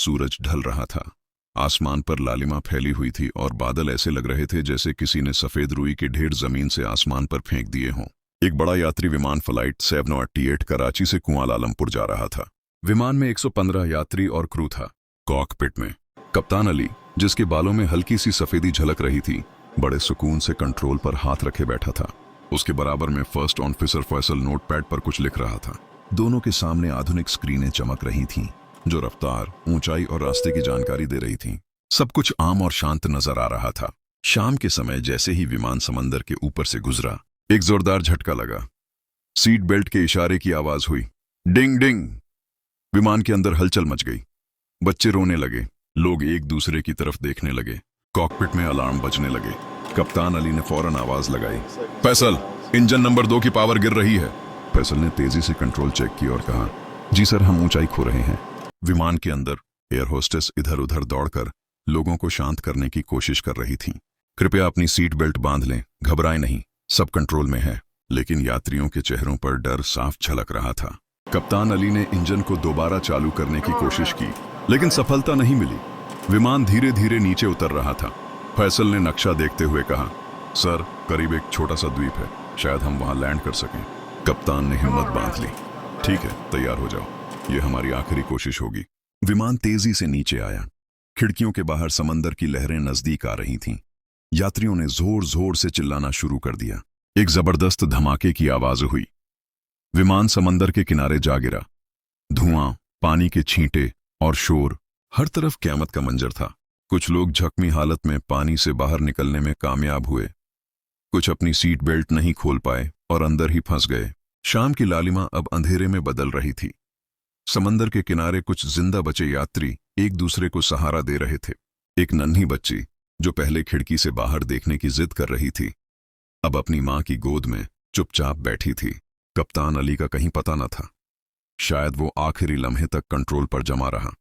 सूरज ढल रहा था। आसमान पर लालिमा फैली हुई थी और बादल ऐसे लग रहे थे जैसे किसी ने सफेद रुई के ढेर जमीन से आसमान पर फेंक दिए हों। एक बड़ा यात्री विमान फ्लाइट 788 कराची से कुआलालंपुर जा रहा था। विमान में 115 यात्री और क्रू था। कॉकपिट में कप्तान अली, जिसके बालों में हल्की सी सफेदी झलक रही थी, बड़े सुकून से कंट्रोल पर हाथ रखे बैठा था। उसके बराबर में फर्स्ट ऑफिसर फैसल नोटपैड पर कुछ लिख रहा था। दोनों के सामने आधुनिक स्क्रीनें चमक रही थीं, जो रफ्तार, ऊंचाई और रास्ते की जानकारी दे रही थीं। सब कुछ आम और शांत नजर आ रहा था। शाम के समय जैसे ही विमान समंदर के ऊपर से गुजरा, एक जोरदार झटका लगा। सीट बेल्ट के इशारे की आवाज हुई, डिंग डिंग। विमान के अंदर हलचल मच गई। बच्चे रोने लगे, लोग एक दूसरे की तरफ देखने लगे। कॉकपिट में अलार्म बजने लगे। कप्तान अली ने फौरन आवाज लगाई, फैसल, इंजन नंबर 2 की पावर गिर रही है। फैसल ने तेजी से कंट्रोल चेक की और कहा, जी सर, हम ऊंचाई खो रहे हैं। विमान के अंदर एयर होस्टेस इधर उधर दौड़कर लोगों को शांत करने की कोशिश कर रही थीं। कृपया अपनी सीट बेल्ट बांध लें, घबराएं नहीं, सब कंट्रोल में है। लेकिन यात्रियों के चेहरों पर डर साफ झलक रहा था। कप्तान अली ने इंजन को दोबारा चालू करने की कोशिश की, लेकिन सफलता नहीं मिली। विमान धीरे धीरे नीचे उतर रहा था। फैसल ने नक्शा देखते हुए कहा, सर, करीब एक छोटा सा द्वीप है, शायद हम वहां लैंड कर सकें। कप्तान ने हिम्मत बांध ली, ठीक है, तैयार हो जाओ, ये हमारी आखिरी कोशिश होगी। विमान तेजी से नीचे आया। खिड़कियों के बाहर समंदर की लहरें नजदीक आ रही थीं। यात्रियों ने जोर जोर से चिल्लाना शुरू कर दिया। एक जबरदस्त धमाके की आवाज हुई। विमान समंदर के किनारे जा गिरा। धुआं, पानी के छींटे और शोर, हर तरफ क़यामत का मंजर था। कुछ लोग जख्मी हालत में पानी से बाहर निकलने में कामयाब हुए। कुछ अपनी सीट बेल्ट नहीं खोल पाए और अंदर ही फंस गए। शाम की लालिमा अब अंधेरे में बदल रही थी। समंदर के किनारे कुछ जिंदा बचे यात्री एक दूसरे को सहारा दे रहे थे। एक नन्ही बच्ची, जो पहले खिड़की से बाहर देखने की जिद कर रही थी, अब अपनी मां की गोद में चुपचाप बैठी थी। कप्तान अली का कहीं पता न था। शायद वो आखिरी लम्हे तक कंट्रोल पर जमा रहा।